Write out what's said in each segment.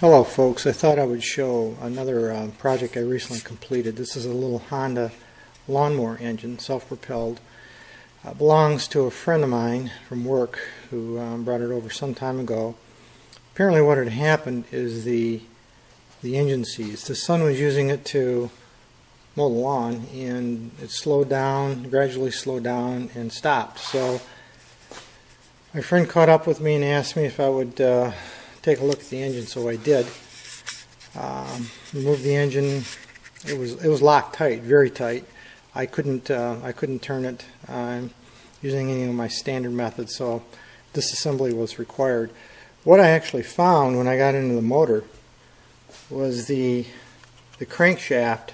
Hello folks, I thought I would show another project I recently completed. This is a little Honda lawnmower engine, self-propelled. Belongs to a friend of mine from work who brought it over some time ago. Apparently what had happened is the engine seized. The son was using it to mow the lawn and it slowed down, gradually slowed down and stopped. So my friend caught up with me and asked me if I would take a look at the engine, so I did. Removed the engine. It was locked tight, very tight. I couldn't turn it using any of my standard methods, so disassembly was required. What I actually found when I got into the motor was the crankshaft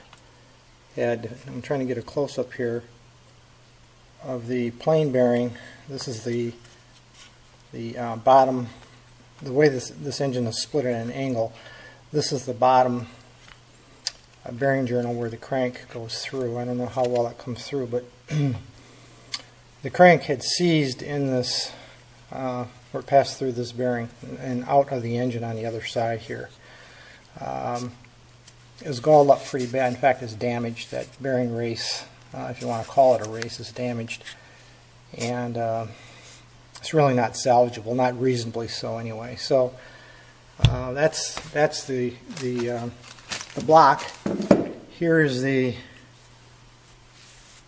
had, I'm trying to get a close-up here of the plain bearing. This is the bottom. The way this engine is split at an angle, this is the bottom bearing journal where the crank goes through. I don't know how well it comes through, but the crank had seized in this, or passed through this bearing and out of the engine on the other side here. It was galled up pretty bad. In fact, it's damaged. That bearing race, if you want to call it a race, is damaged. And it's really not salvageable, not reasonably so anyway. So that's the block. Here's the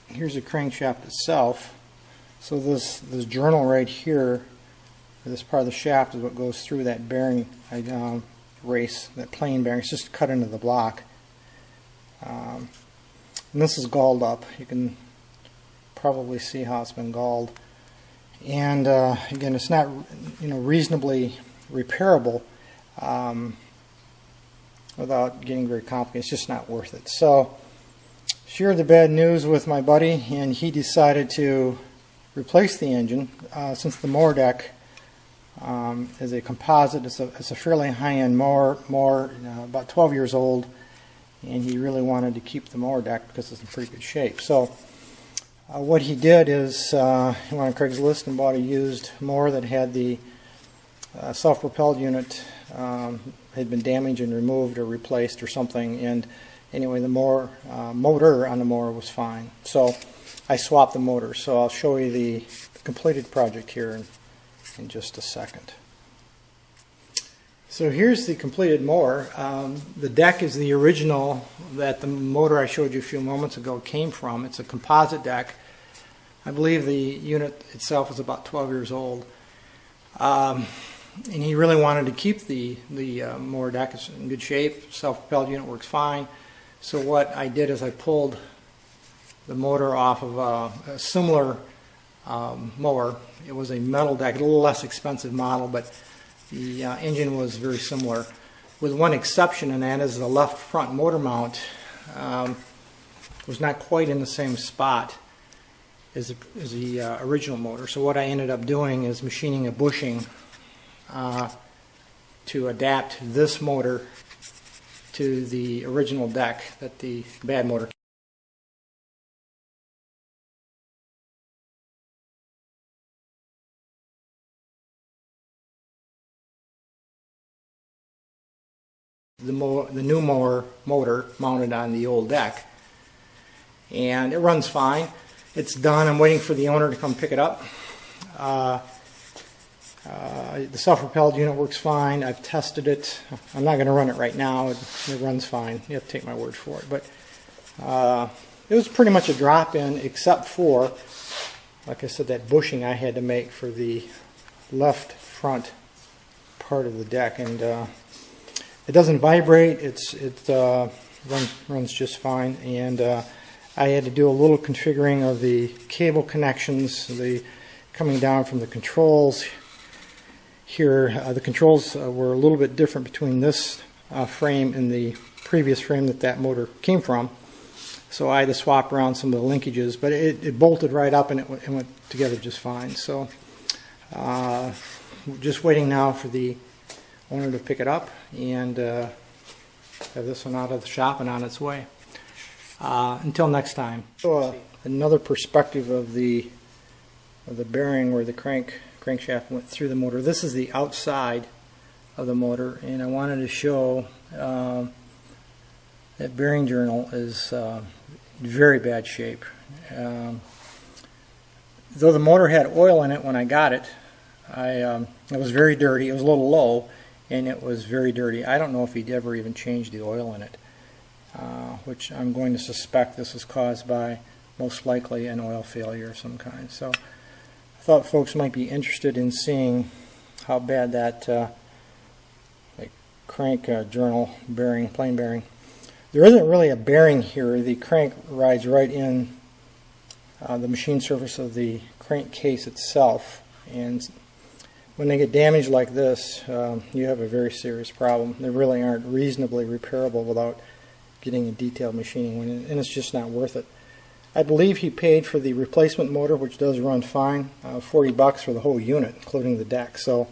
crankshaft itself. So this journal right here, this part of the shaft, is what goes through that bearing race, that plain bearing. It's just cut into the block. And this is galled up. You can probably see how it's been galled. And again, it's not reasonably repairable without getting very complicated. It's just not worth it. So shared the bad news with my buddy, and he decided to replace the engine. Since the mower deck is a composite, it's a fairly high-end mower, about 12 years old, and he really wanted to keep the mower deck because it's in pretty good shape. So what he did is he went on Craigslist and bought a used mower that had the self-propelled unit had been damaged and removed or replaced or something, and anyway the motor on the mower was fine. So I swapped the motor, so I'll show you the completed project here in just a second. So here's the completed mower. The deck is the original that the motor I showed you a few moments ago came from. It's a composite deck. I believe the unit itself is about 12 years old. And he really wanted to keep the mower deck. It's in good shape. Self-propelled unit works fine. So what I did is I pulled the motor off of a similar mower. It was a metal deck, a little less expensive model, but the engine was very similar, with one exception, and that is the left front motor mount was not quite in the same spot as the original motor. So what I ended up doing is machining a bushing to adapt this motor to the original deck that the bad motor. The new mower motor mounted on the old deck, and it runs fine. It's done. I'm waiting for the owner to come pick it up. The self-propelled unit works fine. I've tested it. I'm not going to run it right now. It runs fine. You have to take my word for it. But it was pretty much a drop-in, except for, like I said, that bushing I had to make for the left front part of the deck. And it doesn't vibrate. It runs just fine. And I had to do a little configuring of the cable connections, coming down from the controls. Here, the controls were a little bit different between this frame and the previous frame that motor came from. So I had to swap around some of the linkages, but it bolted right up and it went together just fine. So just waiting now for the owner to pick it up and have this one out of the shop and on its way. Until next time. So another perspective of the bearing where the crankshaft went through the motor. This is the outside of the motor, and I wanted to show that bearing journal is very bad shape. Though the motor had oil in it when I got it, it was very dirty. It was a little low, and it was very dirty. I don't know if he'd ever even changed the oil in it, which I'm going to suspect this was caused by most likely an oil failure of some kind. So I thought folks might be interested in seeing how bad that crank journal bearing, plain bearing. There isn't really a bearing here. The crank rides right in the machine surface of the crankcase itself, and when they get damaged like this, you have a very serious problem. They really aren't reasonably repairable without getting a detailed machining, and it's just not worth it. I believe he paid for the replacement motor, which does run fine, $40 for the whole unit, including the deck. So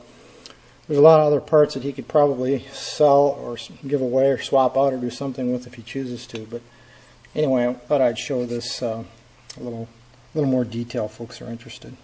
there's a lot of other parts that he could probably sell or give away or swap out or do something with if he chooses to. But anyway, I thought I'd show this a little more detail if folks are interested.